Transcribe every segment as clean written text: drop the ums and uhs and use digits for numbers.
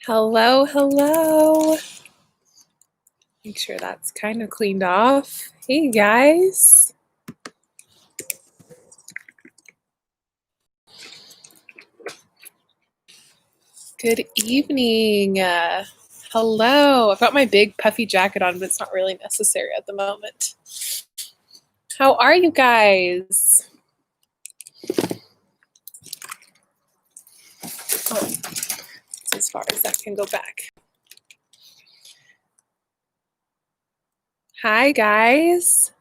Hello, hello. Make sure that's kind of cleaned off. Hey guys. Good evening. Hello. I've got my big puffy jacket on, but it's not really necessary at the moment. How are you guys? Oh, as far as that can go back. Hi guys.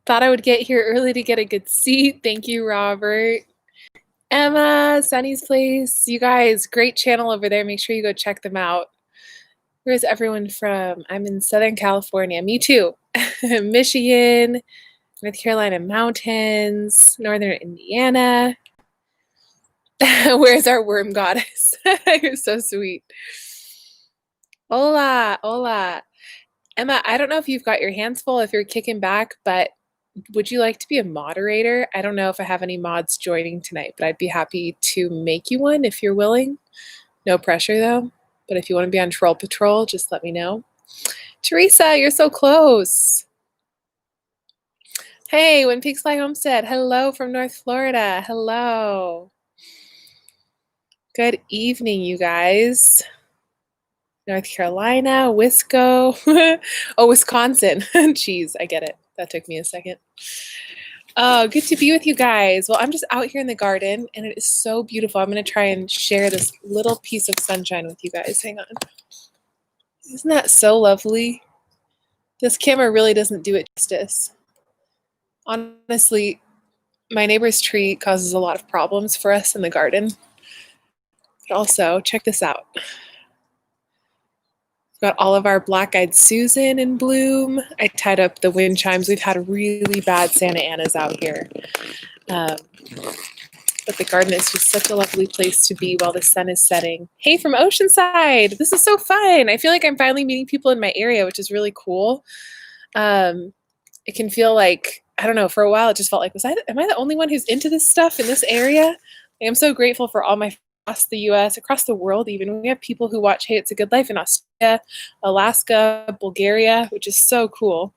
Thought I would get here early to get a good seat. Thank you, Robert. Emma, Sunny's Place. You guys, great channel over there. Make sure you go check them out. Where's everyone from? I'm in Southern California. Me too. Michigan, North Carolina mountains, Northern Indiana. Where's our worm goddess? You're so sweet. Hola, hola. Emma, I don't know if you've got your hands full, if you're kicking back, but would you like to be a moderator? I don't know if I have any mods joining tonight, but I'd be happy to make you one if you're willing. No pressure though. But if you want to be on Troll Patrol, just let me know. Teresa, you're so close. Hey, When Pigs Fly Homestead. Hello from North Florida. Hello. Good evening, you guys. North Carolina, Wisco. Oh, Wisconsin. Jeez, I get it. That took me a second. Oh, good to be with you guys. Well, I'm just out here in the garden, and it is so beautiful. I'm going to try and share this little piece of sunshine with you guys. Hang on. Isn't that so lovely? This camera really doesn't do it justice. Honestly, my neighbor's tree causes a lot of problems for us in the garden. But also, check this out. We've got all of our black-eyed Susan in bloom. I tied up the wind chimes. We've had really bad Santa Anas out here. But the garden is just such a lovely place to be while the sun is setting. Hey, from Oceanside. This is so fun. I feel like I'm finally meeting people in my area, which is really cool. It can feel like, I don't know, for a while it just felt like, am I the only one who's into this stuff in this area? I'm so grateful for all my across the US, across the world even. We have people who watch Hey, It's a Good Life in Australia, Alaska, Bulgaria, which is so cool.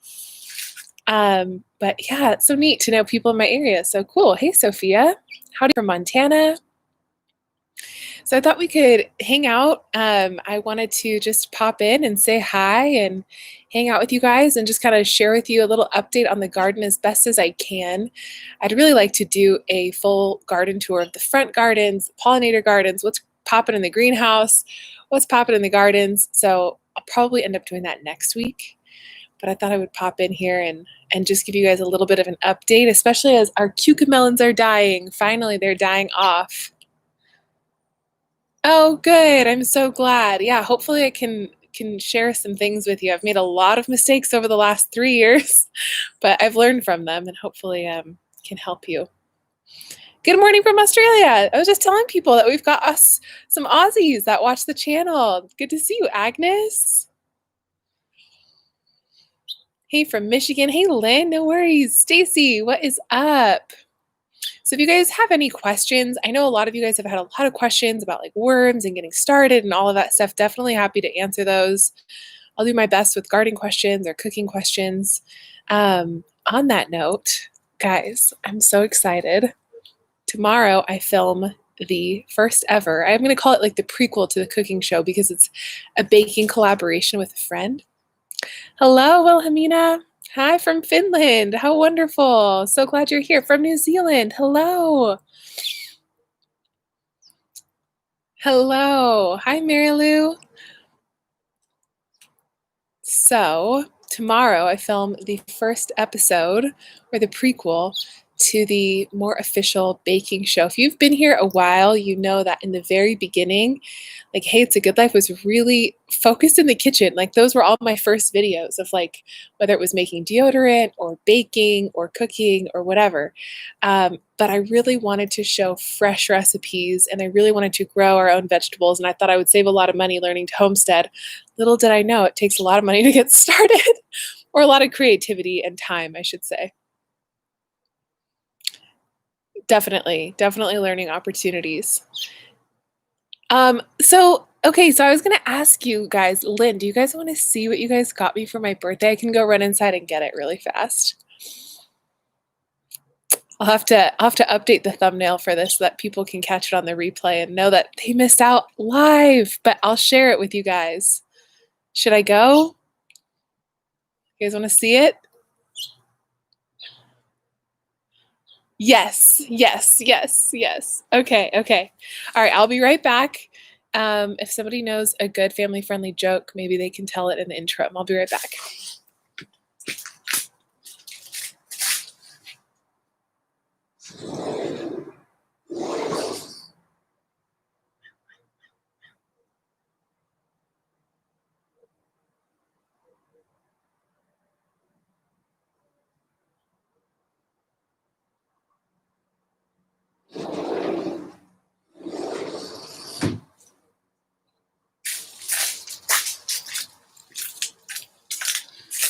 But yeah, it's so neat to know people in my area. So cool. Hey, Sophia. Howdy from Montana. So I thought we could hang out. I wanted to just pop in and say hi and hang out with you guys and just kind of share with you a little update on the garden as best as I can. I'd really like to do a full garden tour of the front gardens, pollinator gardens, what's popping in the greenhouse, what's popping in the gardens. So I'll probably end up doing that next week. But I thought I would pop in here and just give you guys a little bit of an update, especially as our cucamelons are dying. Finally, they're dying off. Oh, good. I'm so glad. Yeah, hopefully I can share some things with you. I've made a lot of mistakes over the last 3 years, but I've learned from them and hopefully can help you. Good morning from Australia. I was just telling people that we've got us some Aussies that watch the channel. Good to see you, Agnes. Hey, from Michigan. Hey, Lynn. No worries. Stacy, what is up? So if you guys have any questions, I know a lot of you guys have had a lot of questions about like worms and getting started and all of that stuff. Definitely happy to answer those. I'll do my best with garden questions or cooking questions. On that note, guys, I'm so excited. Tomorrow I film the first ever, I'm going to call it like the prequel to the cooking show because it's a baking collaboration with a friend. Hello, Wilhelmina. Hi from Finland. How wonderful. So glad you're here. From New Zealand. Hello. Hello. Hi, Mary Lou. So tomorrow I film the first episode or the prequel to the more official baking show. If you've been here a while, you know that in the very beginning, like Hey, It's a Good Life was really focused in the kitchen. Like those were all my first videos of like, whether it was making deodorant or baking or cooking or whatever. But I really wanted to show fresh recipes and I really wanted to grow our own vegetables. And I thought I would save a lot of money learning to homestead. Little did I know it takes a lot of money to get started or a lot of creativity and time, I should say. Definitely learning opportunities. So Okay, so I was gonna ask you guys, Lynn, do you guys want to see what you guys got me for my birthday? I can go run inside and get it really fast. I'll have to update the thumbnail for this so that people can catch it on the replay and know that they missed out live, but I'll share it with you guys. Should I go? You guys want to see it? Yes, yes, yes, yes. Okay, okay. All right, I'll be right back. If somebody knows a good family-friendly joke, maybe they can tell it in the intro. I'll be right back.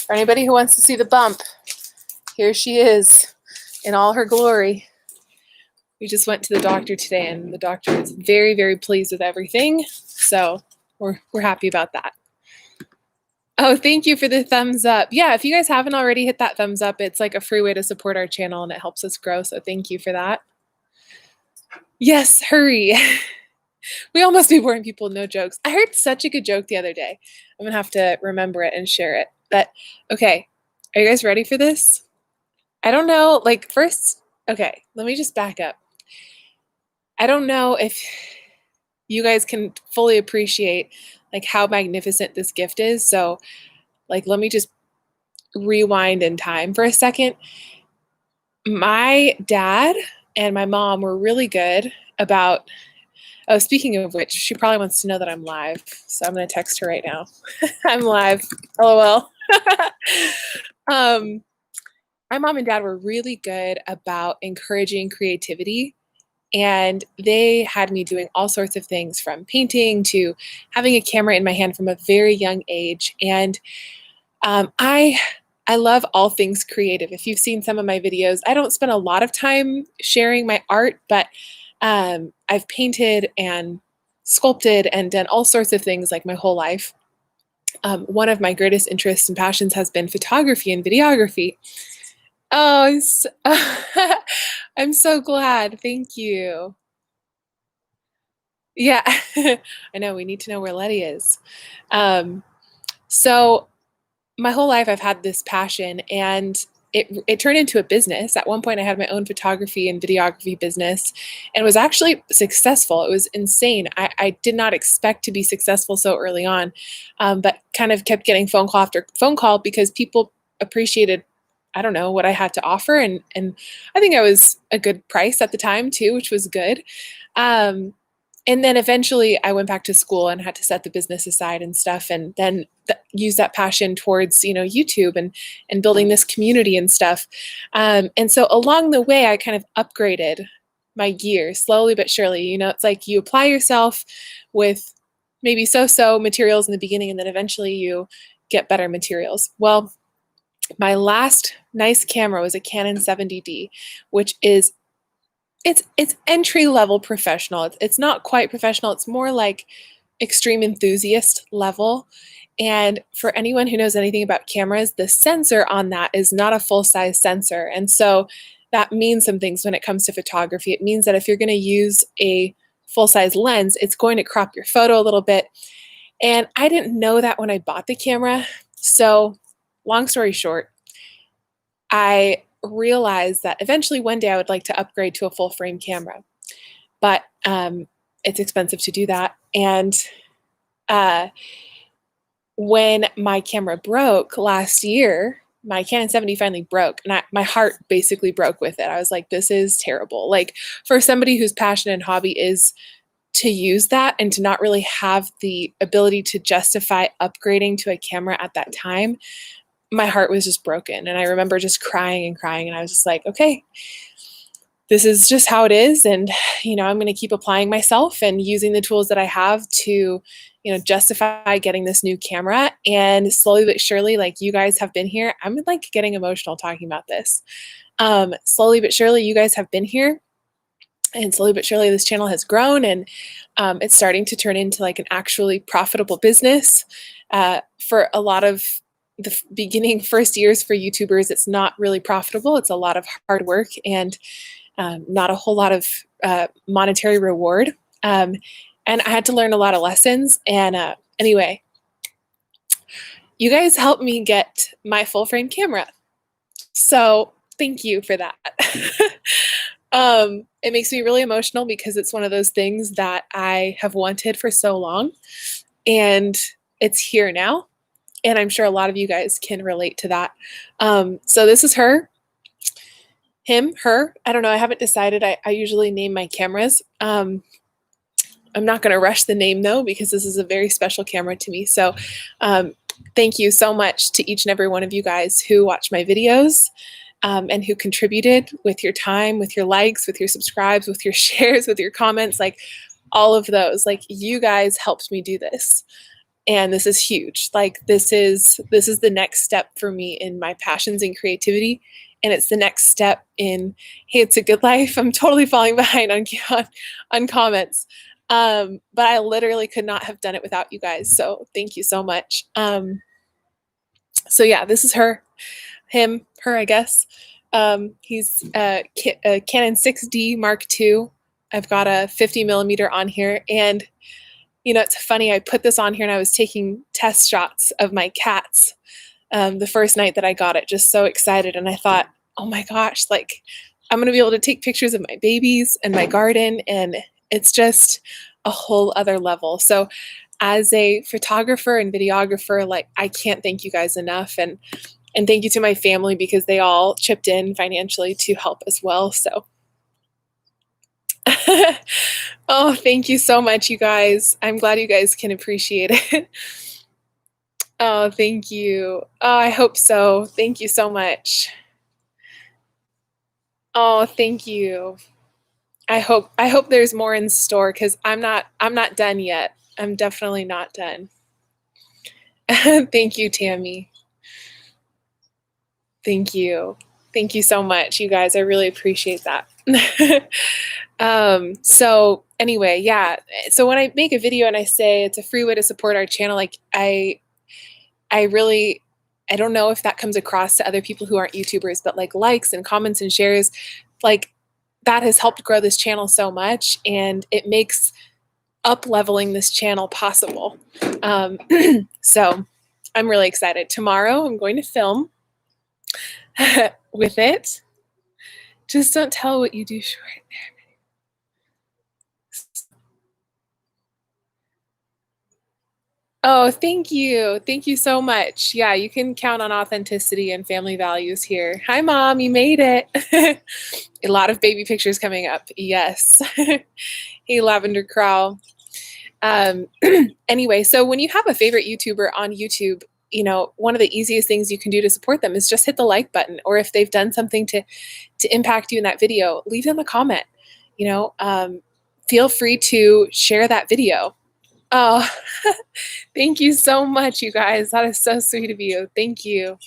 For anybody who wants to see the bump, here she is in all her glory. We just went to the doctor today, and the doctor is very, very pleased with everything. So we're happy about that. Oh, thank you for the thumbs up. Yeah, if you guys haven't already hit that thumbs up, it's like a free way to support our channel and it helps us grow. So thank you for that. Yes, hurry. We almost be boring people, no jokes. I heard such a good joke the other day. I'm gonna have to remember it and share it. But okay, are you guys ready for this? I don't know, like first, okay, let me just back up. I don't know if you guys can fully appreciate like how magnificent this gift is. So like let me just rewind in time for a second. My dad and my mom were really good about, oh, speaking of which, she probably wants to know that I'm live. So I'm going to text her right now. I'm live. LOL. My mom and dad were really good about encouraging creativity. And they had me doing all sorts of things from painting to having a camera in my hand from a very young age. And I love all things creative. If you've seen some of my videos, I don't spend a lot of time sharing my art, but I've painted and sculpted and done all sorts of things like my whole life. One of my greatest interests and passions has been photography and videography. Oh, I'm so glad. Thank you. Yeah, I know. We need to know where Letty is. So my whole life I've had this passion, and it turned into a business. At one point I had my own photography and videography business and was actually successful. It was insane. I did not expect to be successful so early on, but kind of kept getting phone call after phone call because people appreciated, I don't know, what I had to offer. And I think I was a good price at the time too, which was good. Um, and then eventually I went back to school and had to set the business aside and stuff, and then use that passion towards, YouTube and building this community and stuff. And so along the way, I kind of upgraded my gear slowly but surely. It's like you apply yourself with maybe so-so materials in the beginning, and then eventually you get better materials. Well, my last nice camera was a Canon 70D, which is it's entry level professional. It's not quite professional. It's more like extreme enthusiast level. And for anyone who knows anything about cameras, the sensor on that is not a full size sensor. And so that means some things when it comes to photography. It means that if you're going to use a full size lens, it's going to crop your photo a little bit. And I didn't know that when I bought the camera. So long story short, I realized that eventually one day I would like to upgrade to a full frame camera, but it's expensive to do that. And when my camera broke last year, my Canon 70 finally broke, and my heart basically broke with it. I was like, this is terrible. Like, for somebody whose passion and hobby is to use that and to not really have the ability to justify upgrading to a camera at that time, my heart was just broken. And I remember just crying and crying, and I was just like, okay, this is just how it is. And, I'm going to keep applying myself and using the tools that I have to, justify getting this new camera. And slowly but surely, like you guys have been here, I'm like getting emotional talking about this. Slowly but surely, you guys have been here. And slowly but surely, this channel has grown, and it's starting to turn into like an actually profitable business. For a lot of the beginning first years for YouTubers, it's not really profitable. It's a lot of hard work and not a whole lot of monetary reward. And I had to learn a lot of lessons. And anyway, you guys helped me get my full frame camera. So thank you for that. It makes me really emotional because it's one of those things that I have wanted for so long, and it's here now. And I'm sure a lot of you guys can relate to that. So this is her, him, her. I don't know. I haven't decided. I usually name my cameras. I'm not going to rush the name though, because this is a very special camera to me. So thank you so much to each and every one of you guys who watch my videos. And who contributed with your time, with your likes, with your subscribes, with your shares, with your comments, like all of those. Like, you guys helped me do this. And this is huge. Like, this is the next step for me in my passions and creativity. And it's the next step in, hey, it's a good life. I'm totally falling behind on comments. But I literally could not have done it without you guys. So thank you so much. So yeah, this is her. Him, her, I guess. He's a Canon 6D Mark II. I've got a 50 millimeter on here. And, you know, it's funny, I put this on here and I was taking test shots of my cats the first night that I got it, just so excited. And I thought, oh my gosh, like, I'm going to be able to take pictures of my babies and my garden. And it's just a whole other level. So as a photographer and videographer, like, I can't thank you guys enough. And thank you to my family, because they all chipped in financially to help as well. So, oh, thank you so much, you guys. I'm glad you guys can appreciate it. Oh, thank you. Oh, I hope so. Thank you so much. Oh, thank you. I hope there's more in store, because I'm not done yet. I'm definitely not done. Thank you, Tammy. Thank you. Thank you so much, you guys. I really appreciate that. So anyway, yeah. So when I make a video and I say it's a free way to support our channel, like, I don't know if that comes across to other people who aren't YouTubers, but like likes and comments and shares, like, that has helped grow this channel so much, and it makes up-leveling this channel possible. So I'm really excited. Tomorrow I'm going to film with it. Just don't tell what you do short there. Oh, thank you. Thank you so much. Yeah, you can count on authenticity and family values here. Hi, Mom. You made it. A lot of baby pictures coming up. Yes. Hey, Lavender Crow. Anyway, so when you have a favorite YouTuber on YouTube, you know, one of the easiest things you can do to support them is just hit the like button. Or if they've done something to impact you in that video, leave them a comment. You know, feel free to share that video. Oh, thank you so much, you guys. That is so sweet of you. Thank you.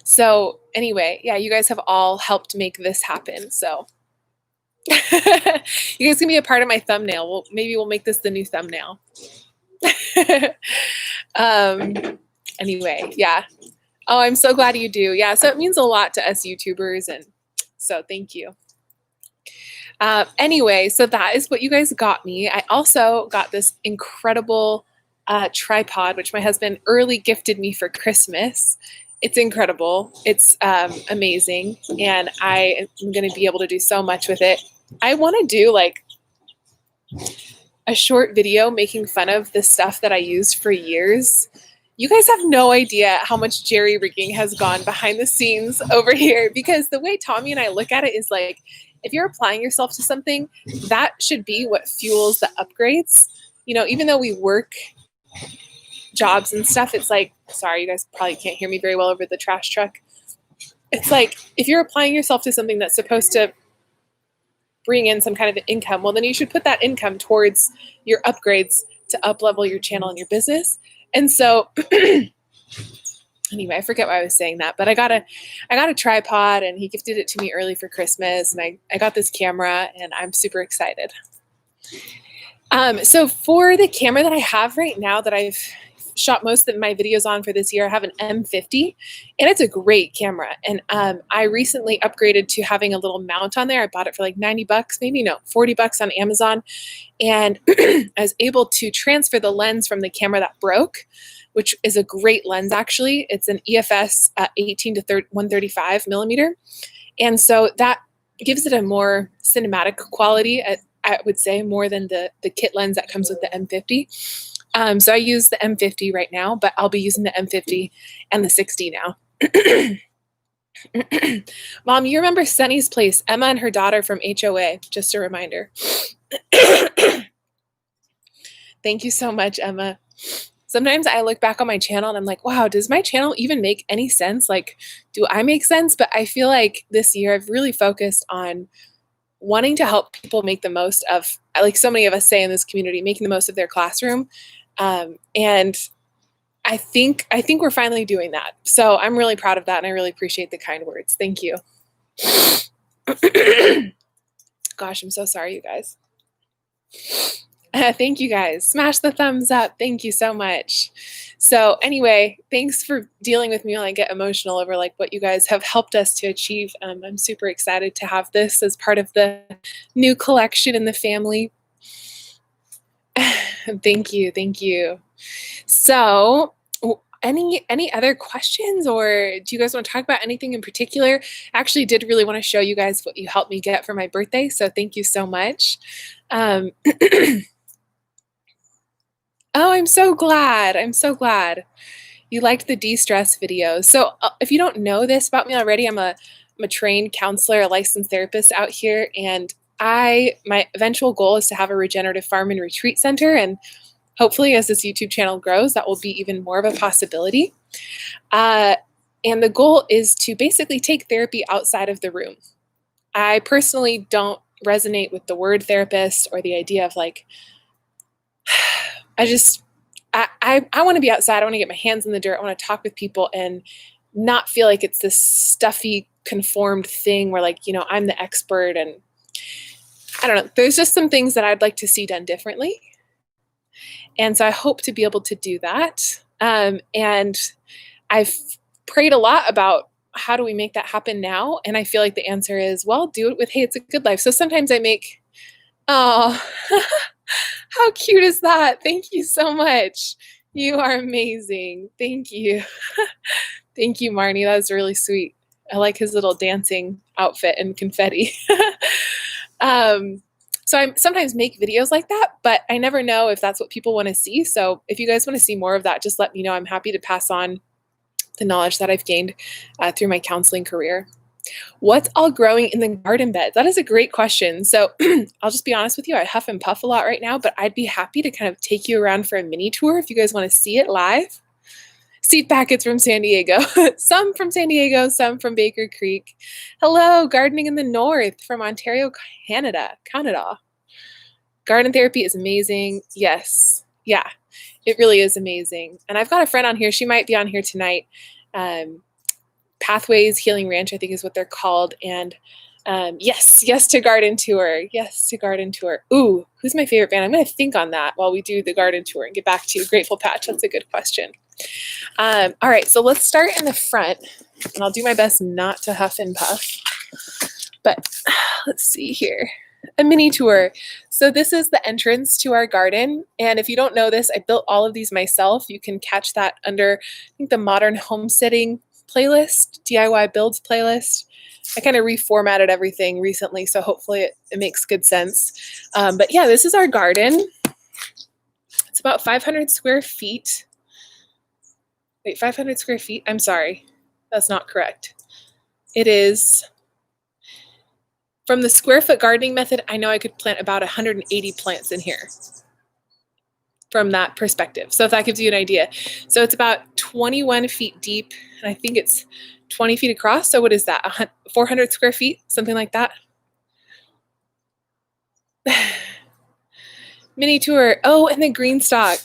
So anyway, yeah, you guys have all helped make this happen. So you guys can be a part of my thumbnail. Maybe we'll make this the new thumbnail. Anyway, yeah. Oh, I'm so glad you do. Yeah, so it means a lot to us YouTubers, and so thank you. Anyway, so that is what you guys got me. I also got this incredible tripod, which my husband early gifted me for Christmas. It's incredible. It's amazing, and I am going to be able to do so much with it. I want to do like a short video making fun of the stuff that I used for years. You guys have no idea how much jerry rigging has gone behind the scenes over here, because the way Tommy and I look at it is like, if you're applying yourself to something, that should be what fuels the upgrades. You know, even though we work jobs and stuff, it's like, sorry, you guys probably can't hear me very well over the trash truck. It's like, if you're applying yourself to something that's supposed to bring in some kind of income, well, then you should put that income towards your upgrades to up-level your channel and your business. And so Anyway, I forget why I was saying that, but I got a tripod, and he gifted it to me early for Christmas, and I got this camera, and I'm super excited. So for the camera that I have right now that I've shot most of my videos on for this year, I have an M50, and it's a great camera. And I recently upgraded to having a little mount on there. I bought it for like 90 bucks, maybe no, 40 bucks on Amazon. And I was able to transfer the lens from the camera that broke, which is a great lens actually. It's an EFS 18 to 135 millimeter. And so that gives it a more cinematic quality, I would say, more than the kit lens that comes with the M50. So I use the M50 right now, but I'll be using the M50 and the 60 now. Mom, you remember Sunny's place, Emma and her daughter from HOA, just a reminder. Thank you so much, Emma. Sometimes I look back on my channel and I'm like, wow, does my channel even make any sense? Like, do I make sense? But I feel like this year I've really focused on wanting to help people make the most of, like so many of us say in this community, making the most of their classroom. And I think we're finally doing that. So I'm really proud of that, and I really appreciate the kind words. Thank you. Gosh, I'm so sorry, you guys. Thank you guys. Smash the thumbs up. Thank you so much. So anyway, thanks for dealing with me when I get emotional over like what you guys have helped us to achieve. I'm super excited to have this as part of the new collection in the family. Thank you. Thank you. So any other questions, or do you guys want to talk about anything in particular? I actually did really want to show you guys what you helped me get for my birthday. So thank you so much. Oh, I'm so glad. I'm so glad you liked the de-stress videos. So if you don't know this about me already, I'm a trained counselor, a licensed therapist out here, and my eventual goal is to have a regenerative farm and retreat center, and hopefully as this YouTube channel grows, that will be even more of a possibility. And the goal is to basically take therapy outside of the room. I personally don't resonate with the word therapist or the idea of like, I want to be outside. I want to get my hands in the dirt. I want to talk with people and not feel like it's this stuffy, conformed thing where like, you know, I'm the expert, and I don't know. There's just some things that I'd like to see done differently. And so I hope to be able to do that. And I've prayed a lot about how do we make that happen now? And I feel like the answer is, well, do it with, hey, it's a good life. So sometimes I make, oh, how cute is that? Thank you so much. You are amazing. Thank you. Thank you, Marnie. That was really sweet. I like his little dancing outfit and confetti. So I sometimes make videos like that, but I never know if that's what people want to see. So if you guys want to see more of that, just let me know. I'm happy to pass on the knowledge that I've gained through my counseling career. What's all growing in the garden bed? That is a great question. So I'll just be honest with you. I huff and puff a lot right now, but I'd be happy to kind of take you around for a mini tour if you guys want to see it live. Seed packets from San Diego. Some from San Diego, some from Baker Creek. Hello, Gardening in the North from Ontario, Canada. Garden therapy is amazing. Yes. Yeah, it really is amazing. And I've got a friend on here. She might be on here tonight. Pathways Healing Ranch, I think is what they're called. And yes to garden tour. Yes to garden tour. Ooh, who's my favorite band? I'm going to think on that while we do the garden tour and get back to you. Grateful Patch. That's a good question. All right, so let's start in the front, and I'll do my best not to huff and puff. But let's see here. A mini tour. So this is the entrance to our garden. And if you don't know this, I built all of these myself. You can catch that under, I think, the Modern Homesteading playlist, DIY Builds playlist. I kind of reformatted everything recently, so hopefully it makes good sense. But yeah, this is our garden. It's about 500 square feet. Wait, 500 square feet? I'm sorry. That's not correct. It is, from the square foot gardening method, I know I could plant about 180 plants in here from that perspective. So if that gives you an idea. So it's about 21 feet deep, and I think it's 20 feet across. So what is that? 400 square feet, something like that. Mini tour. Oh, and the green stock.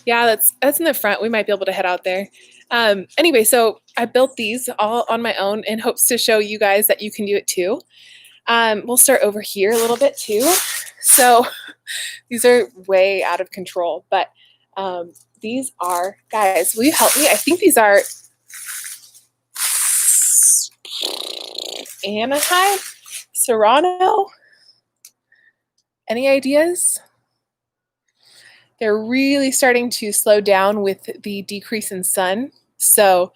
Yeah, that's in the front. We might be able to head out there. Anyway, so I built these all on my own in hopes to show you guys that you can do it too. We'll start over here a little bit too. So these are way out of control, but these are, guys, will you help me? I think these are Anaheim, Serrano. Any ideas? They're really starting to slow down with the decrease in sun. So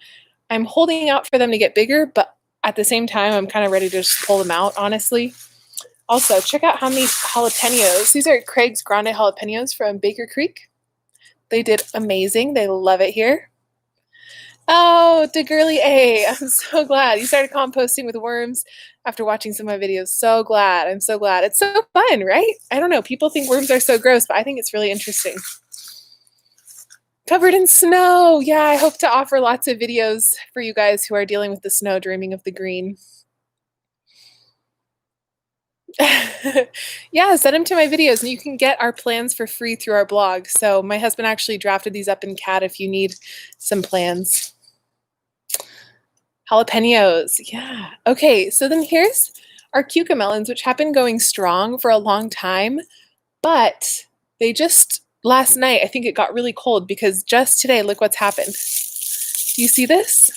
I'm holding out for them to get bigger, but at the same time, I'm kind of ready to just pull them out, honestly. Also, check out how many jalapenos. These are Craig's Grande jalapenos from Baker Creek. They did amazing. They love it here. Oh, DeGurley A, I'm so glad. You started composting with worms after watching some of my videos. So glad. I'm so glad. It's so fun, right? I don't know. People think worms are so gross, but I think it's really interesting. Covered in snow. Yeah, I hope to offer lots of videos for you guys who are dealing with the snow, dreaming of the green. Yeah, send them to my videos and you can get our plans for free through our blog. So my husband actually drafted these up in CAD if you need some plans. Jalapenos, yeah. Okay, so then here's our cucamelons, which have been going strong for a long time, but they just, last night, I think it got really cold because just today, look what's happened. Do you see this?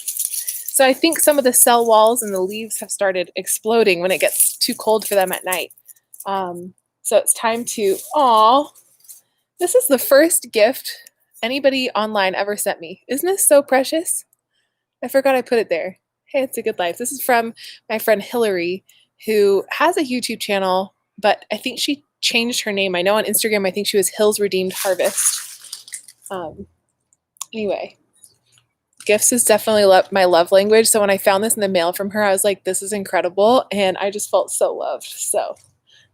So I think some of the cell walls and the leaves have started exploding when it gets too cold for them at night. So it's time to, aw, this is the first gift anybody online ever sent me. Isn't this so precious? I forgot I put it there. Hey, it's a good life. This is from my friend Hillary, who has a YouTube channel, but I think she changed her name. I know on Instagram, I think she was Hills Redeemed Harvest. Anyway, gifts is definitely my love language. So when I found this in the mail from her, I was like, this is incredible. And I just felt so loved. So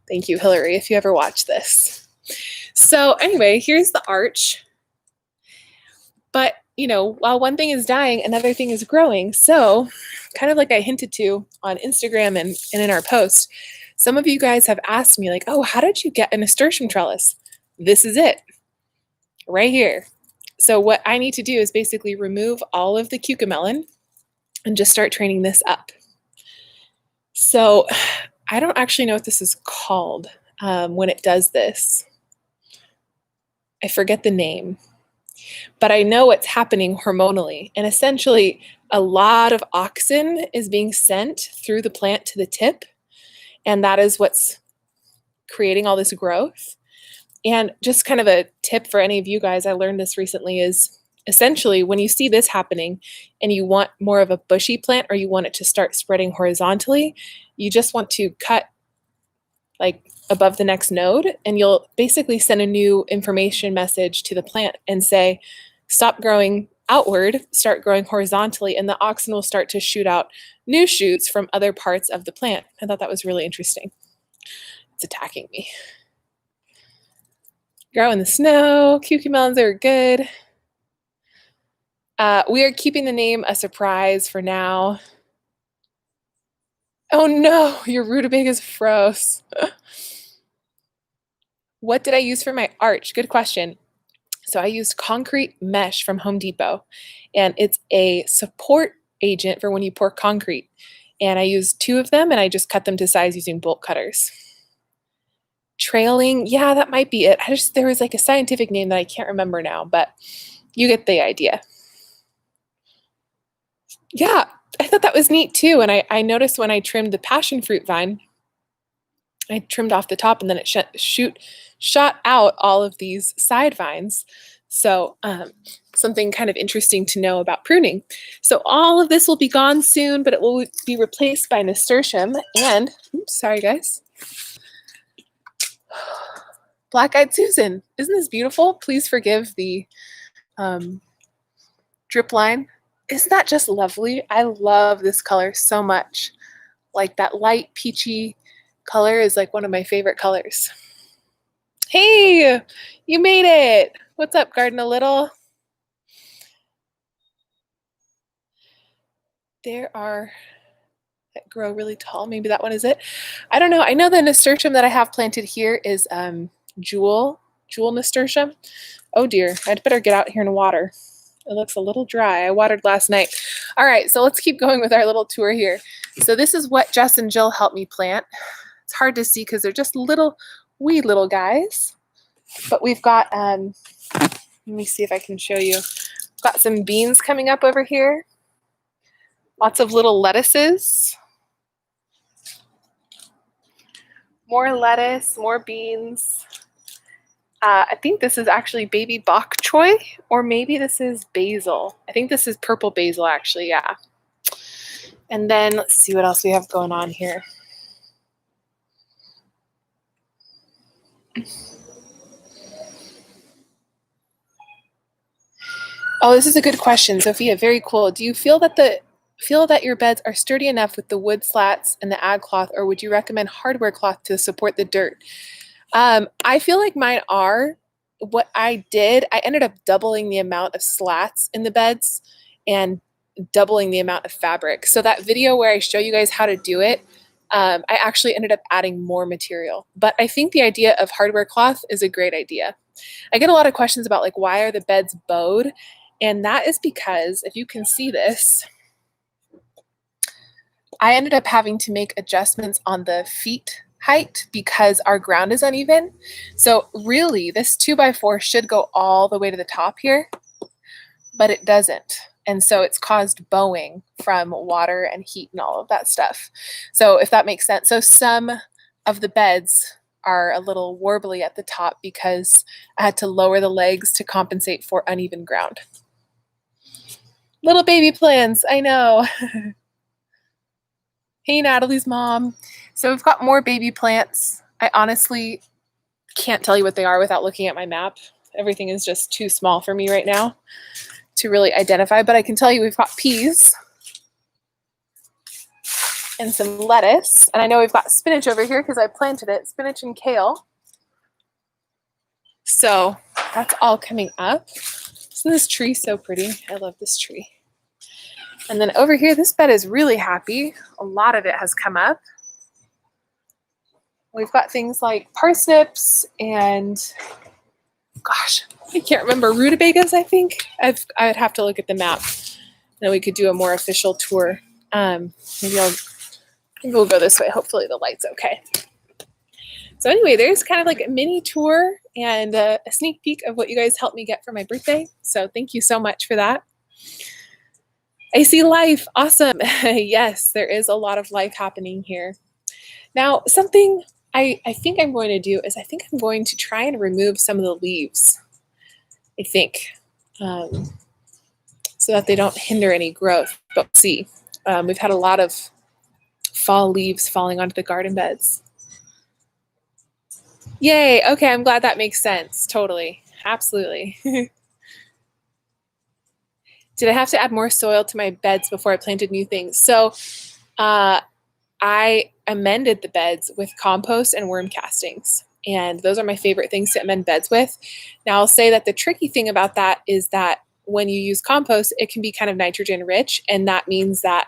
thank you, Hillary, if you ever watch this. So anyway, here's the arch. But, you know, while one thing is dying, another thing is growing. So kind of like I hinted to on Instagram and in our post, some of you guys have asked me like, oh, how did you get a nasturtium trellis? This is it right here. So what I need to do is basically remove all of the cucamelon and just start training this up. So I don't actually know what this is called when it does this. I forget the name, but I know what's happening hormonally. And essentially, a lot of auxin is being sent through the plant to the tip, and that is what's creating all this growth. And just kind of a tip for any of you guys, I learned this recently, is essentially when you see this happening and you want more of a bushy plant or you want it to start spreading horizontally, you just want to cut like above the next node, and you'll basically send a new information message to the plant and say, stop growing outward, start growing horizontally, and the auxin will start to shoot out new shoots from other parts of the plant. I thought that was really interesting. It's attacking me. Grow in the snow. Cucamelons are good. We are keeping the name a surprise for now. Oh no, your rutabagas froze. What did I use for my arch? Good question. So I used concrete mesh from Home Depot, and it's a support agent for when you pour concrete. And I used 2 of them, and I just cut them to size using bolt cutters. Trailing, yeah, that might be it. There was like a scientific name that I can't remember now, but you get the idea. Yeah, I thought that was neat too. And I noticed when I trimmed the passion fruit vine, I trimmed off the top and then it shot out all of these side vines. So something kind of interesting to know about pruning. So all of this will be gone soon, but it will be replaced by nasturtium and, oops, sorry guys, Black-Eyed Susan. Isn't this beautiful? Please forgive the drip line. Isn't that just lovely? I love this color so much. Like that light peachy color is like one of my favorite colors. Hey, you made it. What's up, Garden a Little? There are that grow really tall. Maybe that one is it. I don't know. I know the nasturtium that I have planted here is jewel nasturtium. Oh dear, I'd better get out here in the water. It looks a little dry. I watered last night. All right, so let's keep going with our little tour here. So this is what Jess and Jill helped me plant. It's hard to see because they're just little, wee little guys. But we've got, let me see if I can show you. Got some beans coming up over here. Lots of little lettuces. More lettuce, more beans. I think this is actually baby bok choy, or maybe this is basil. I think this is purple basil, actually, yeah. And then let's see what else we have going on here. Oh, this is a good question, Sophia. Very cool. Do you feel that your beds are sturdy enough with the wood slats and the ag cloth, or would you recommend hardware cloth to support the dirt? I feel like mine are. What I did, I ended up doubling the amount of slats in the beds and doubling the amount of fabric. So that video where I show you guys how to do it, I actually ended up adding more material. But I think the idea of hardware cloth is a great idea. I get a lot of questions about like, why are the beds bowed? And that is because, if you can see this, I ended up having to make adjustments on the feet height because our ground is uneven. So really, this 2x4 should go all the way to the top here, but it doesn't. And so it's caused bowing from water and heat and all of that stuff. So if that makes sense. So some of the beds are a little warbly at the top because I had to lower the legs to compensate for uneven ground. Little baby plants, I know. Hey, Natalie's mom. So we've got more baby plants. I honestly can't tell you what they are without looking at my map. Everything is just too small for me right now to really identify, but I can tell you we've got peas and some lettuce. And I know we've got spinach over here because I planted it, spinach and kale. So that's all coming up. Isn't this tree so pretty? I love this tree. And then over here, this bed is really happy. A lot of it has come up. We've got things like parsnips and, gosh, I can't remember, rutabagas, I think. I'd have to look at the map. Then we could do a more official tour. Maybe we'll go this way. Hopefully the light's okay. So anyway, there's kind of like a mini tour and a sneak peek of what you guys helped me get for my birthday. So thank you so much for that. I see life. Awesome. Yes, there is a lot of life happening here. Now, something I think I'm going to do is I think I'm going to try and remove some of the leaves, I think, so that they don't hinder any growth. But we'll see. We've had a lot of fall leaves falling onto the garden beds. Yay. Okay, I'm glad that makes sense. Totally. Absolutely. Did I have to add more soil to my beds before I planted new things? So I amended the beds with compost and worm castings. And those are my favorite things to amend beds with. Now, I'll say that the tricky thing about that is that when you use compost, it can be kind of nitrogen rich. And that means that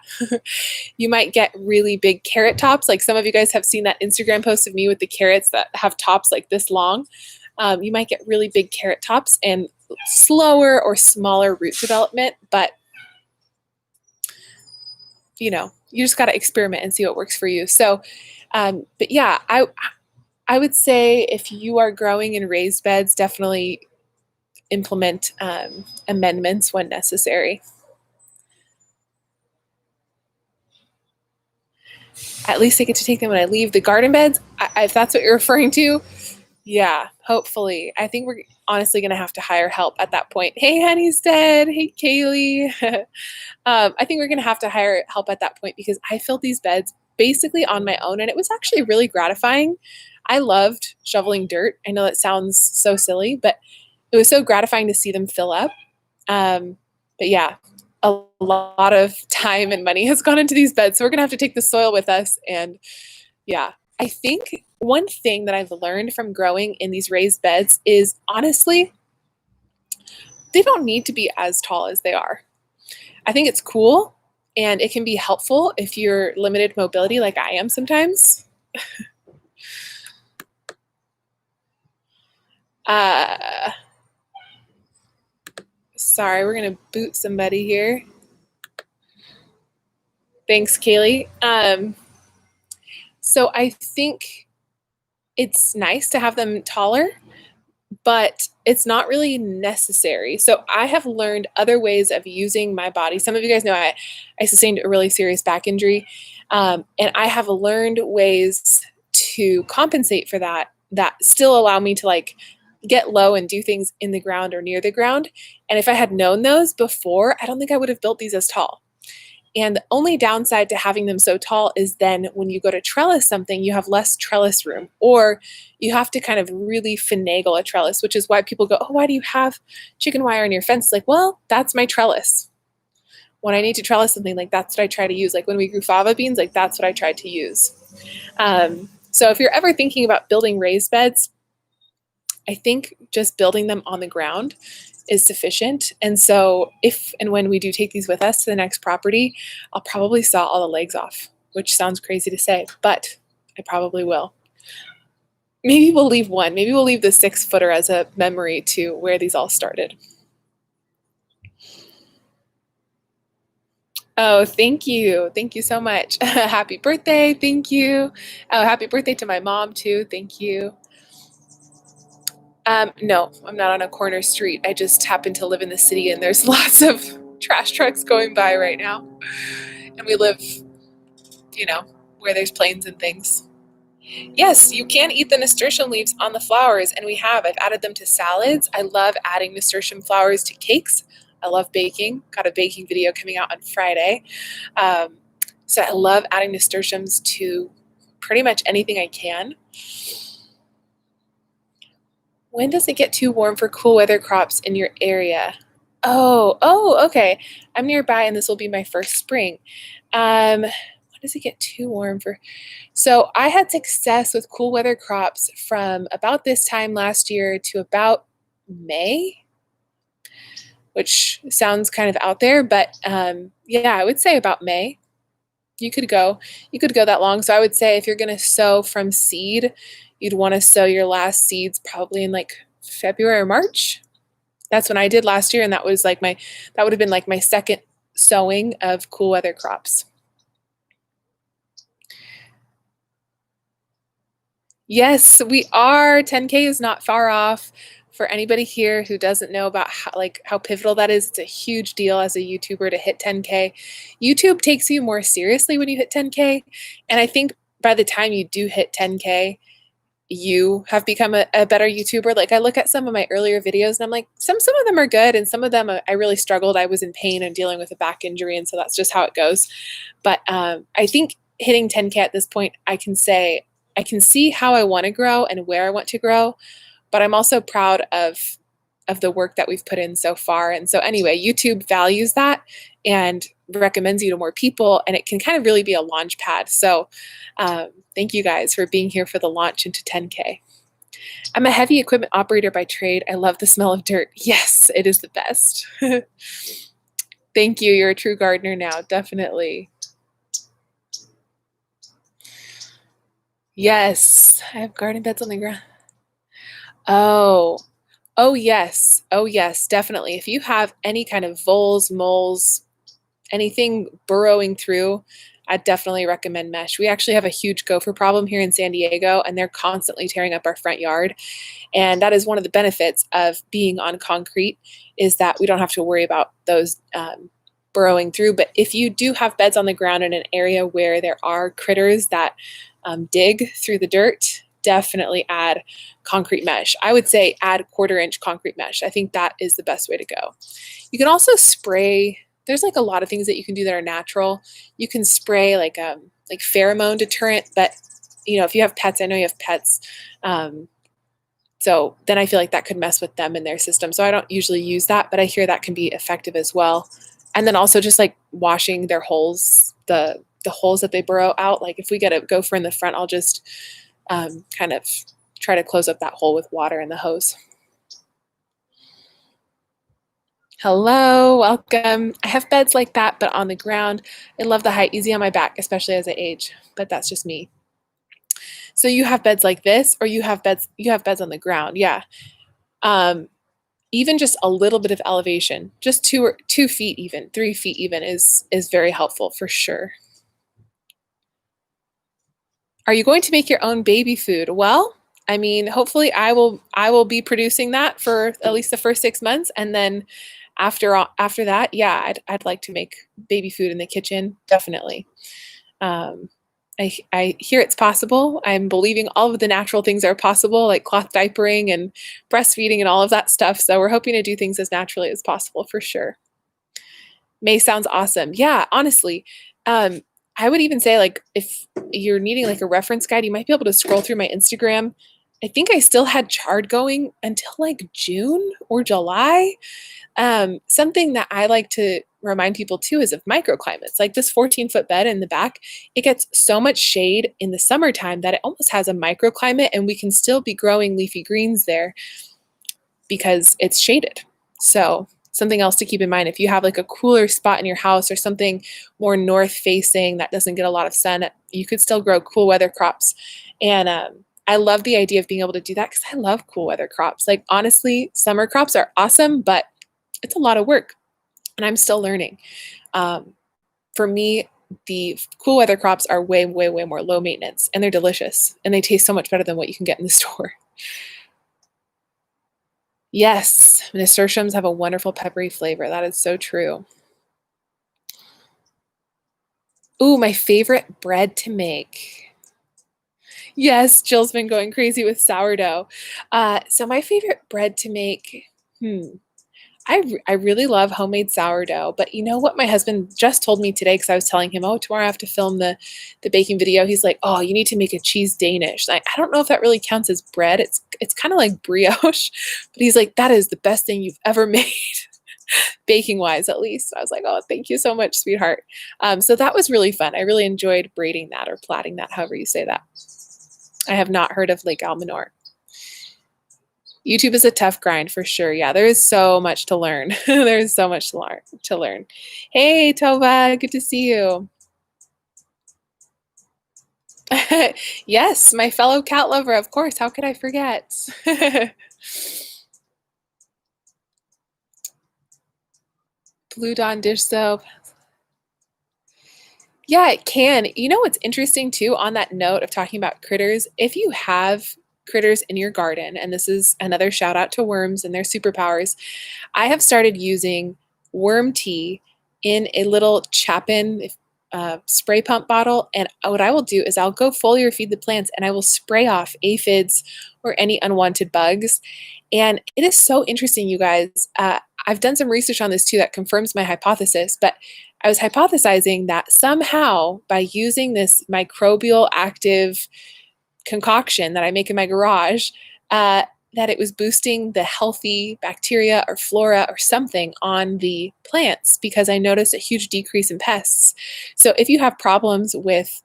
you might get really big carrot tops. Like some of you guys have seen that Instagram post of me with the carrots that have tops like this long. You might get really big carrot tops and slower or smaller root development, but you know, you just got to experiment and see what works for you. So, but yeah, I would say if you are growing in raised beds, definitely implement amendments when necessary. At least I get to take them when I leave the garden beds, if that's what you're referring to. Yeah, hopefully. I think we're honestly going to have to hire help at that point. Hey, Honeystead. Hey, Kaylee. I think we're going to have to hire help at that point because I filled these beds basically on my own, and it was actually really gratifying. I loved shoveling dirt. I know that sounds so silly, but it was so gratifying to see them fill up. But yeah, a lot of time and money has gone into these beds, so we're going to have to take the soil with us. And yeah, I think one thing that I've learned from growing in these raised beds is honestly, they don't need to be as tall as they are. I think it's cool and it can be helpful if you're limited mobility like I am sometimes. Sorry, we're gonna boot somebody here. Thanks, Kaylee. So I think it's nice to have them taller, but it's not really necessary. So I have learned other ways of using my body. Some of you guys know I sustained a really serious back injury, and I have learned ways to compensate for that still allow me to like get low and do things in the ground or near the ground. And if I had known those before, I don't think I would have built these as tall. And the only downside to having them so tall is then when you go to trellis something, you have less trellis room, or you have to kind of really finagle a trellis, which is why people go, oh, why do you have chicken wire on your fence? Like, well, that's my trellis. When I need to trellis something, like that's what I try to use. Like when we grew fava beans, like that's what I tried to use. So if you're ever thinking about building raised beds, I think just building them on the ground is sufficient. And so if and when we do take these with us to the next property, I'll probably saw all the legs off, which sounds crazy to say, but I probably will. Maybe we'll leave one. Maybe we'll leave the 6-footer as a memory to where these all started. Oh, thank you. Thank you so much. Happy birthday. Thank you. Oh, happy birthday to my mom too. Thank you. No, I'm not on a corner street. I just happen to live in the city and there's lots of trash trucks going by right now. And we live, where there's planes and things. Yes, you can eat the nasturtium leaves on the flowers, and we have. I've added them to salads. I love adding nasturtium flowers to cakes. I love baking. Got a baking video coming out on Friday. So I love adding nasturtiums to pretty much anything I can. When does it get too warm for cool weather crops in your area? Oh, okay. I'm nearby and this will be my first spring. When does it get too warm for? So I had success with cool weather crops from about this time last year to about May, which sounds kind of out there, but yeah, I would say about May. You could go that long. So I would say if you're going to sow from seed, you'd want to sow your last seeds probably in like February or March. That's when I did last year, and that would have been like my second sowing of cool weather crops. Yes, we are. 10K is not far off. For anybody here who doesn't know about how pivotal that is, it's a huge deal as a YouTuber to hit 10K. YouTube takes you more seriously when you hit 10K, and I think by the time you do hit 10K, you have become a better YouTuber. Like I look at some of my earlier videos and I'm like, some of them are good, and some of them I really struggled. I was in pain and dealing with a back injury, and so that's just how it goes. But I think hitting 10K at this point, I can say I can see how I want to grow and where I want to grow, but I'm also proud of the work that we've put in so far. And so anyway, YouTube values that and recommends you to more people, and it can kind of really be a launch pad. So thank you guys for being here for the launch into 10K. I'm a heavy equipment operator by trade. I love the smell of dirt. Yes, it is the best. Thank you. You're a true gardener now. Definitely. Yes, I have garden beds on the ground. Oh, yes. Oh, yes, definitely. If you have any kind of voles, moles, anything burrowing through, I'd definitely recommend mesh. We actually have a huge gopher problem here in San Diego, and they're constantly tearing up our front yard. And that is one of the benefits of being on concrete, is that we don't have to worry about those burrowing through. But if you do have beds on the ground in an area where there are critters that dig through the dirt, definitely add concrete mesh. I would say add 1/4-inch concrete mesh. I think that is the best way to go. You can also spray. There's like a lot of things that you can do that are natural. You can spray like pheromone deterrent, but if you have pets, I know you have pets. So then I feel like that could mess with them and their system. So I don't usually use that, but I hear that can be effective as well. And then also just like washing their holes, the holes that they burrow out. Like if we get a gopher in the front, I'll just kind of try to close up that hole with water in the hose. Hello, welcome. I have beds like that, but on the ground. I love the height, easy on my back, especially as I age, but that's just me. So you have beds like this, or you have beds on the ground. Yeah. even just a little bit of elevation, just 2 feet, even 3 feet even, is very helpful for sure. Are you going to make your own baby food? Well, I mean, hopefully I will be producing that for at least the first 6 months, and then after that, yeah, I'd like to make baby food in the kitchen, definitely. Um, I hear it's possible. I'm believing all of the natural things are possible, like cloth diapering and breastfeeding and all of that stuff. So we're hoping to do things as naturally as possible for sure. May sounds awesome. Yeah, honestly. Um, I would even say like if you're needing like a reference guide, you might be able to scroll through my Instagram. I think I still had chard going until like June or July. Something that I like to remind people too is of microclimates. Like this 14-foot bed in the back, it gets so much shade in the summertime that it almost has a microclimate, and we can still be growing leafy greens there because it's shaded. So something else to keep in mind, if you have like a cooler spot in your house or something more north facing that doesn't get a lot of sun, you could still grow cool weather crops. And I love the idea of being able to do that because I love cool weather crops. Like honestly, summer crops are awesome, but it's a lot of work and I'm still learning. Um, for me, the cool weather crops are way, way, way more low maintenance, and they're delicious and they taste so much better than what you can get in the store. Yes, nasturtiums have a wonderful peppery flavor. That is so true. Ooh, my favorite bread to make. Yes, Jill's been going crazy with sourdough. So my favorite bread to make, hmm, I really love homemade sourdough, but you know what my husband just told me today because I was telling him, oh, tomorrow I have to film the baking video. He's like, oh, you need to make a cheese Danish. I don't know if that really counts as bread. It's kind of like brioche, but he's like, that is the best thing you've ever made, baking wise at least. I was like, oh, thank you so much, sweetheart. So that was really fun. I really enjoyed braiding that or plaiting that, however you say that. I have not heard of Lake Almanor. YouTube is a tough grind for sure. Yeah, there is so much to learn. There's so much to learn. Hey, Tova, good to see you. Yes, my fellow cat lover, of course. How could I forget? Blue Dawn dish soap. Yeah, it can. You know what's interesting too, on that note of talking about critters, if you have critters in your garden, and this is another shout out to worms and their superpowers, I have started using worm tea in a little Chapin spray pump bottle. And what I will do is I'll go foliar feed the plants and I will spray off aphids or any unwanted bugs. And it is so interesting, you guys. I've done some research on this too that confirms my hypothesis, but I was hypothesizing that somehow by using this microbial active concoction that I make in my garage, that it was boosting the healthy bacteria or flora or something on the plants because I noticed a huge decrease in pests. So if you have problems with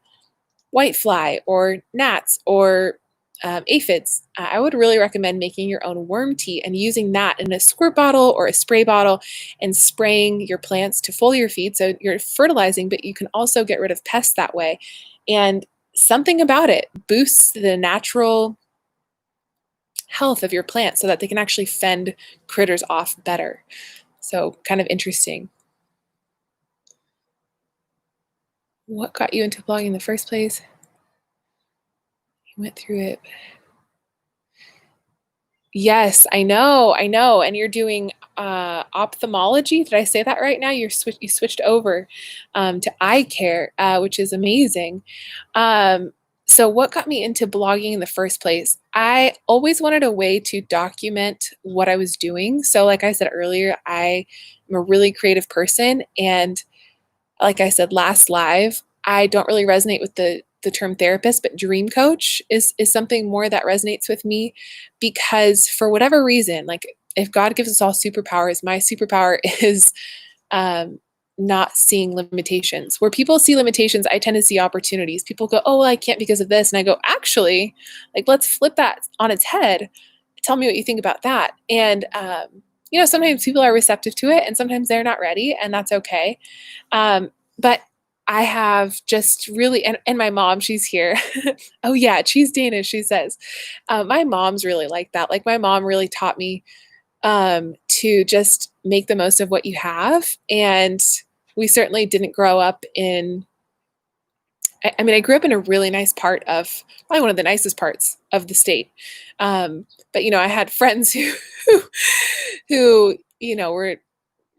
whitefly or gnats or aphids, I would really recommend making your own worm tea and using that in a squirt bottle or a spray bottle and spraying your plants to foliar feed. So you're fertilizing, but you can also get rid of pests that way. And something about it boosts the natural health of your plant so that they can actually fend critters off better. So kind of interesting. What got you into blogging in the first place? You went through it. Yes, I know, I know. And you're doing ophthalmology. Did I say that right now? You switched over to eye care, which is amazing. So what got me into blogging in the first place? I always wanted a way to document what I was doing. So like I said earlier, I am a really creative person, and like I said last live, I don't really resonate with the term therapist, but dream coach is something more that resonates with me because for whatever reason, like if God gives us all superpowers, my superpower is not seeing limitations. Where people see limitations, I tend to see opportunities. People go, "Oh, well, I can't because of this," and I go, "Actually, like let's flip that on its head. Tell me what you think about that." And sometimes people are receptive to it, and sometimes they're not ready, and that's okay. But I have just really, and my mom, she's here. Oh yeah, cheese Danish, she says. My mom's really like that. Like my mom really taught me to just make the most of what you have. And we certainly didn't grow up in, I mean, I grew up in a really nice part of, probably one of the nicest parts of the state. But, I had friends who, were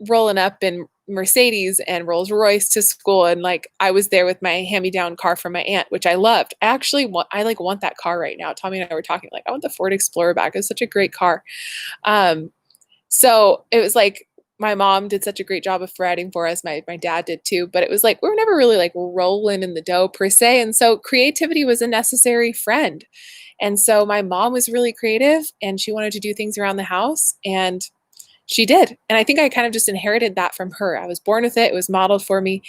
rolling up in Mercedes and Rolls Royce to school. And like, I was there with my hand-me-down car from my aunt, which I loved. I want that car right now. Tommy and I were talking, like, I want the Ford Explorer back. It's such a great car. So it was like, my mom did such a great job of providing for us. My dad did too, but it was like, we were never really like rolling in the dough per se. And so creativity was a necessary friend. And so my mom was really creative and she wanted to do things around the house, and she did. And I think I kind of just inherited that from her. I was born with it. It was modeled for me.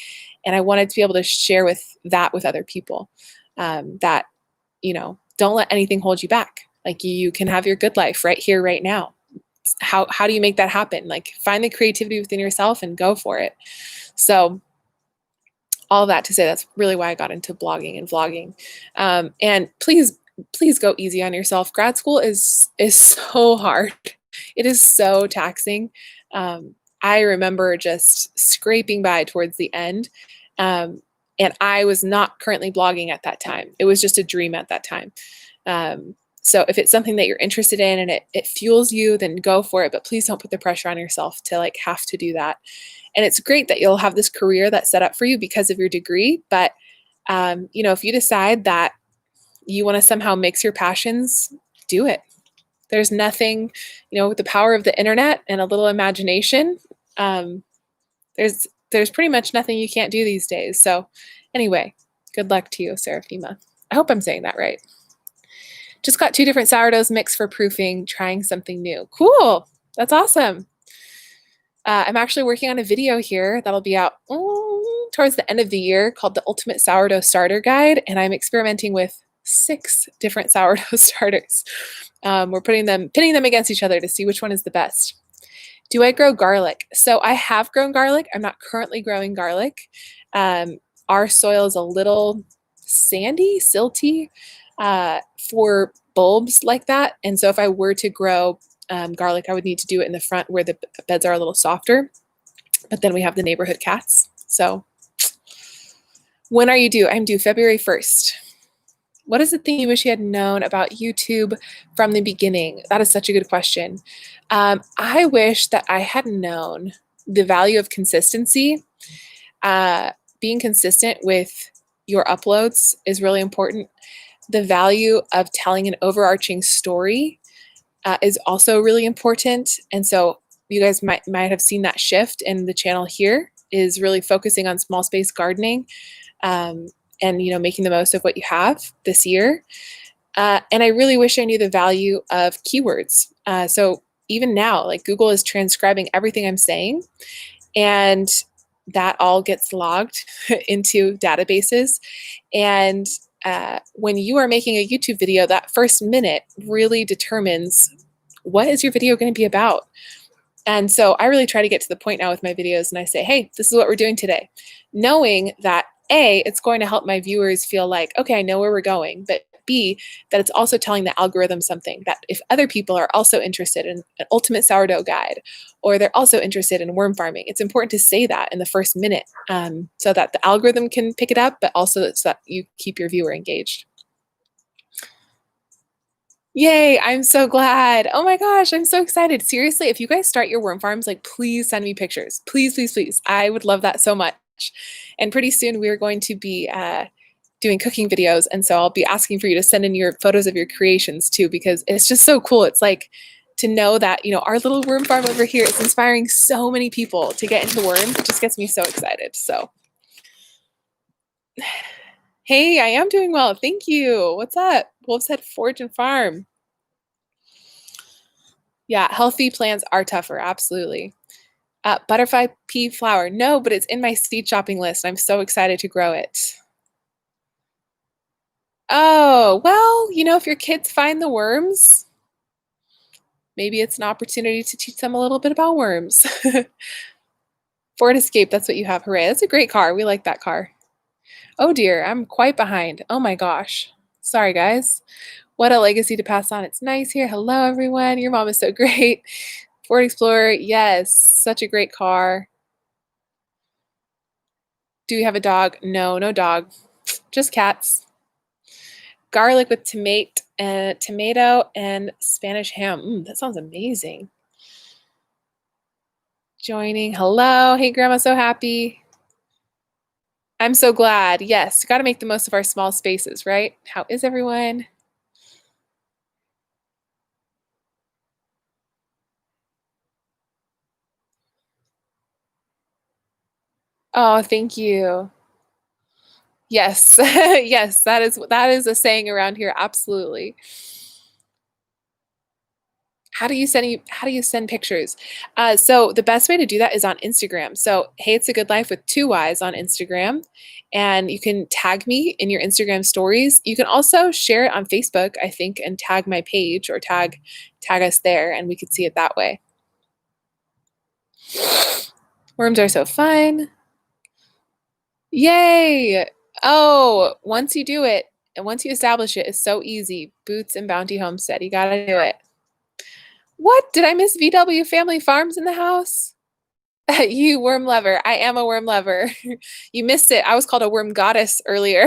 And I wanted to be able to share that with other people. That, don't let anything hold you back. Like, you can have your good life right here, right now. How do you make that happen? Like, find the creativity within yourself and go for it. So all of that to say, that's really why I got into blogging and vlogging. And please go easy on yourself. Grad school is so hard. It is so taxing. I remember just scraping by towards the end. And I was not currently blogging at that time. It was just a dream at that time. So if it's something that you're interested in and it fuels you, then go for it. But please don't put the pressure on yourself to like have to do that. And it's great that you'll have this career that's set up for you because of your degree. But, if you decide that you want to somehow mix your passions, do it. There's nothing, with the power of the internet and a little imagination, there's pretty much nothing you can't do these days. So anyway, good luck to you, Seraphima. I hope I'm saying that right. Just got 2 different sourdoughs mixed for proofing, trying something new. Cool. That's awesome. I'm actually working on a video here that'll be out towards the end of the year called The Ultimate Sourdough Starter Guide, and I'm experimenting with 6 different sourdough starters. We're pitting them against each other to see which one is the best. Do I grow garlic? So I have grown garlic. I'm not currently growing garlic. Our soil is a little sandy, silty for bulbs like that. And so if I were to grow garlic, I would need to do it in the front where the beds are a little softer. But then we have the neighborhood cats. So when are you due? I'm due February 1st. What is the thing you wish you had known about YouTube from the beginning? That is such a good question. I wish that I had known the value of consistency. Being consistent with your uploads is really important. The value of telling an overarching story is also really important. And so you guys might have seen that shift in the channel here is really focusing on small space gardening. And making the most of what you have this year. And I really wish I knew the value of keywords. So even now, like, Google is transcribing everything I'm saying, and that all gets logged into databases. And when you are making a YouTube video, that first minute really determines what is your video going to be about. And so I really try to get to the point now with my videos, and I say, hey, this is what we're doing today, knowing that A, it's going to help my viewers feel like, okay, I know where we're going, but B, that it's also telling the algorithm something, that if other people are also interested in an ultimate sourdough guide, or they're also interested in worm farming, it's important to say that in the first minute, so that the algorithm can pick it up, but also so that you keep your viewer engaged. Yay, I'm so glad. Oh my gosh, I'm so excited. Seriously, if you guys start your worm farms, like, please send me pictures. Please, please, please. I would love that so much. And pretty soon we're going to be doing cooking videos. And so I'll be asking for you to send in your photos of your creations too, because it's just so cool. It's like to know that, our little worm farm over here is inspiring so many people to get into worms. It just gets me so excited. So, hey, I am doing well. Thank you. What's up? Wolf's Head Forge and Farm. Yeah, healthy plants are tougher. Absolutely. Butterfly pea flower. No, but it's in my seed shopping list. I'm so excited to grow it. Oh, well, if your kids find the worms, maybe it's an opportunity to teach them a little bit about worms. Ford Escape, that's what you have. Hooray. That's a great car. We like that car. Oh dear, I'm quite behind. Oh my gosh. Sorry, guys. What a legacy to pass on. It's nice here. Hello, everyone. Your mom is so great. Ford Explorer, yes, such a great car. Do you have a dog? No, no dog, just cats. Garlic with tomato and Spanish ham. That sounds amazing. Joining. Hello. Hey, Grandma, so happy. I'm so glad. Yes, got to make the most of our small spaces, right? How is everyone? Oh, thank you. Yes. Yes, that is a saying around here, absolutely. How do you send pictures? So the best way to do that is on Instagram. So hey, it's a good life with two Y's on Instagram, and you can tag me in your Instagram stories. You can also share it on Facebook, I think, and tag my page or tag us there, and we could see it that way. Worms are so fun. Yay! Oh, once you do it and once you establish it, it's so easy. Boots and Bounty Homestead. You gotta do it. What? Did I miss VW Family Farms in the house? You worm lover. I am a worm lover. You missed it. I was called a worm goddess earlier.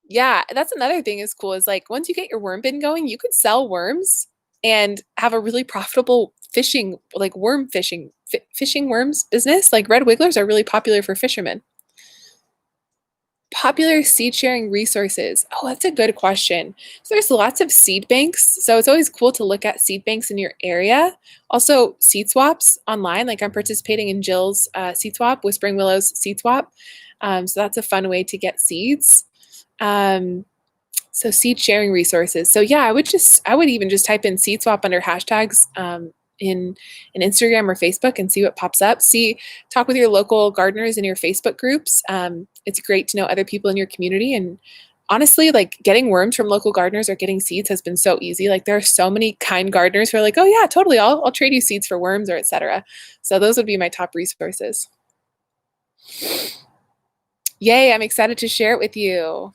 Yeah, that's another thing is cool is like once you get your worm bin going, you could sell worms and have a really profitable fishing, like worm fishing, fishing worms business. Like red wigglers are really popular for fishermen. Popular seed sharing resources. Oh, that's a good question. So there's lots of seed banks. So it's always cool to look at seed banks in your area. Also, seed swaps online. Like I'm participating in Jill's seed swap, Whispering Willows seed swap. So that's a fun way to get seeds. Um, so seed sharing resources. So yeah, I would even just type in seed swap under hashtags in Instagram or Facebook and see what pops up. Talk with your local gardeners in your Facebook groups. It's great to know other people in your community. And honestly, like getting worms from local gardeners or getting seeds has been so easy. Like there are so many kind gardeners who are like, oh yeah, totally, I'll trade you seeds for worms or etc. So those would be my top resources. Yay, I'm excited to share it with you.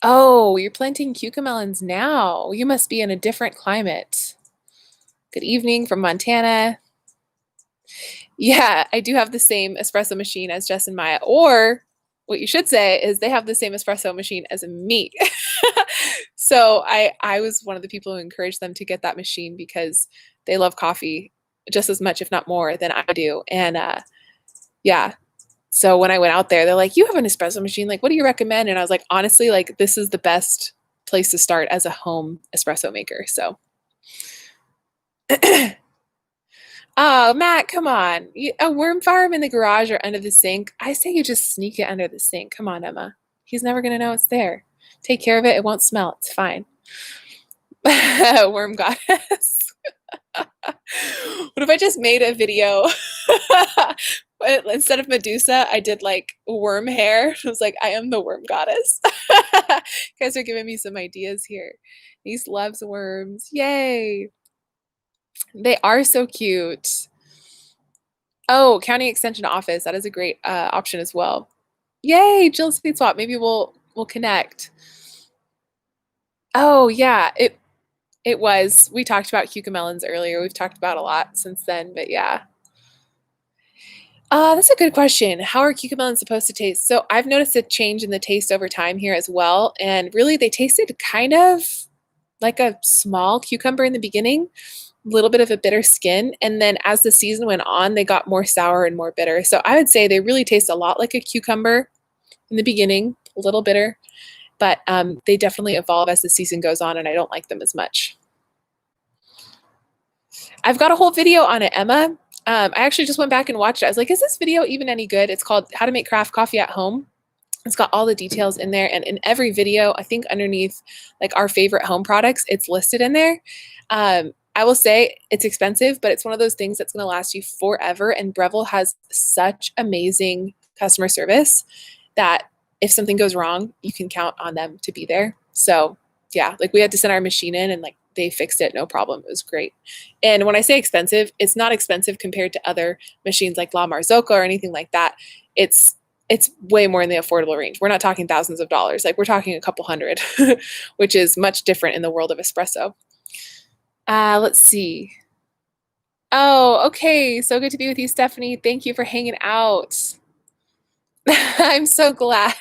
Oh, you're planting cucamelons now. You must be in a different climate. Good evening from Montana. Yeah, I do have the same espresso machine as Jess and Maya. Or what you should say is they have the same espresso machine as me. So I was one of the people who encouraged them to get that machine because they love coffee just as much, if not more, than I do. And yeah, so when I went out there, they're like, "You have an espresso machine. Like, what do you recommend?" And I was like, honestly, like this is the best place to start as a home espresso maker. So oh, Matt, come on. A worm farm in the garage or under the sink. I say you just sneak it under the sink. Come on, Emma. He's never going to know it's there. Take care of it. It won't smell. It's fine. Worm goddess. What if I just made a video? Instead of Medusa, I did like worm hair. I was like, I am the worm goddess. You guys are giving me some ideas here. Niece loves worms. Yay. They are so cute. Oh, county extension office. That is a great option as well. Yay, Jill Speed Swap. Maybe we'll connect. Oh yeah, it was. We talked about cucamelons earlier. We've talked about a lot since then, but yeah. That's a good question. How are cucamelons supposed to taste? So I've noticed a change in the taste over time here as well, and really they tasted kind of like a small cucumber in the beginning, a little bit of a bitter skin, and then as the season went on, they got more sour and more bitter. So I would say they really taste a lot like a cucumber in the beginning, a little bitter, but they definitely evolve as the season goes on, and I don't like them as much. I've got a whole video on it, Emma. I actually just went back and watched it. I was like, is this video even any good? It's called How to Make Craft Coffee at Home. It's got all the details in there. And in every video, I think underneath like our favorite home products, it's listed in there. I will say it's expensive, but it's one of those things that's going to last you forever. And Breville has such amazing customer service that if something goes wrong, you can count on them to be there. So yeah, like we had to send our machine in and like they fixed it, no problem. It was great. And when I say expensive, it's not expensive compared to other machines like La Marzocco or anything like that. It's it's way more in the affordable range. We're not talking thousands of dollars. Like we're talking a couple hundred, which is much different in the world of espresso. Let's see. Oh, okay. So good to be with you, Stephanie. Thank you for hanging out. I'm so glad.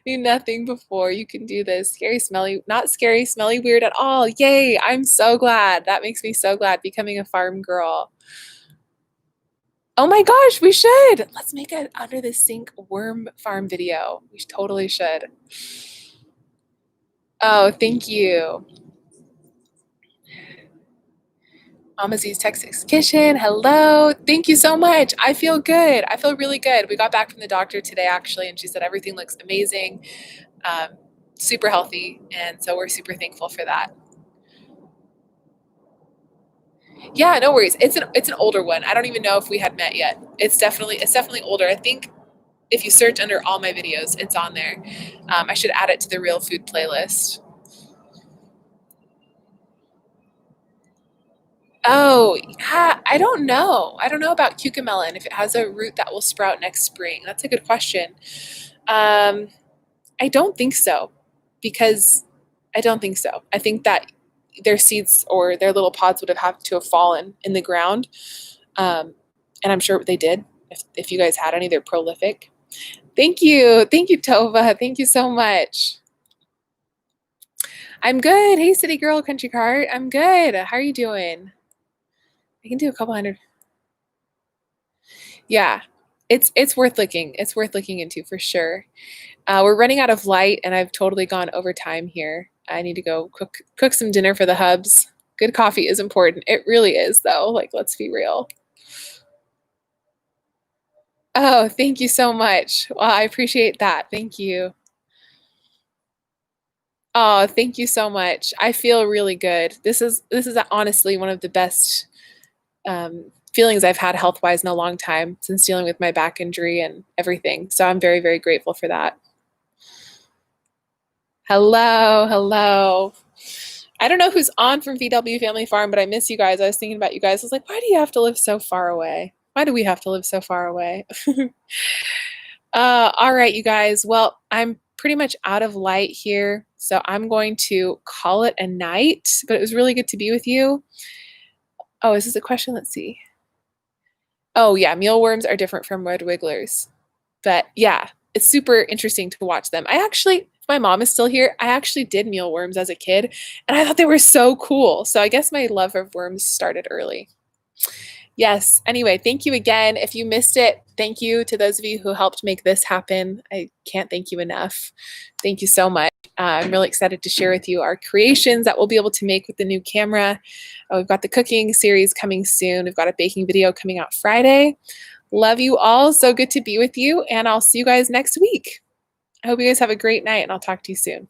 Knew nothing before. You can do this. Scary, smelly, not scary, smelly, weird at all. Yay. I'm so glad. That makes me so glad becoming a farm girl. Oh my gosh, we should. Let's make an under the sink worm farm video. We totally should. Oh, thank you. Mama Z's Texas Kitchen. Hello. Thank you so much. I feel good. I feel really good. We got back from the doctor today, actually, and she said everything looks amazing, super healthy, and so we're super thankful for that. Yeah, no worries. It's an older one. I don't even know if we had met yet. It's definitely older. I think if you search under all my videos, it's on there. I should add it to the real food playlist. Oh, yeah, I don't know. I don't know about cucamelon, if it has a root that will sprout next spring. That's a good question. Um, I don't think so, because I don't think so. I think that their seeds or their little pods would have had to have fallen in the ground. Um, and I'm sure they did. If you guys had any, they're prolific. Thank you. Thank you, Tova. Thank you so much. I'm good. Hey, city girl, country cart. I'm good. How are you doing? I can do a couple hundred. Yeah, it's worth looking. It's worth looking into for sure. We're running out of light, and I've totally gone over time here. I need to go cook some dinner for the hubs. Good coffee is important. It really is, though. Like, let's be real. Oh, thank you so much. Well, I appreciate that. Thank you. Oh, thank you so much. I feel really good. This is honestly one of the best feelings I've had health wise in a long time since dealing with my back injury and everything. So I'm very, very grateful for that. Hello, hello. I don't know who's on from VW Family Farm, but I miss you guys. I was thinking about you guys. I was like, why do you have to live so far away? Why do we have to live so far away? All right, you guys. Well, I'm pretty much out of light here, so I'm going to call it a night, but it was really good to be with you. Oh, is this a question? Let's see. Oh, yeah, mealworms are different from red wigglers. But yeah, it's super interesting to watch them. If my mom is still here, I actually did mealworms as a kid, and I thought they were so cool. So I guess my love of worms started early. Yes. Anyway, thank you again. If you missed it, thank you to those of you who helped make this happen. I can't thank you enough. Thank you so much. I'm really excited to share with you our creations that we'll be able to make with the new camera. We've got the cooking series coming soon. We've got a baking video coming out Friday. Love you all. So good to be with you, and I'll see you guys next week. I hope you guys have a great night, and I'll talk to you soon.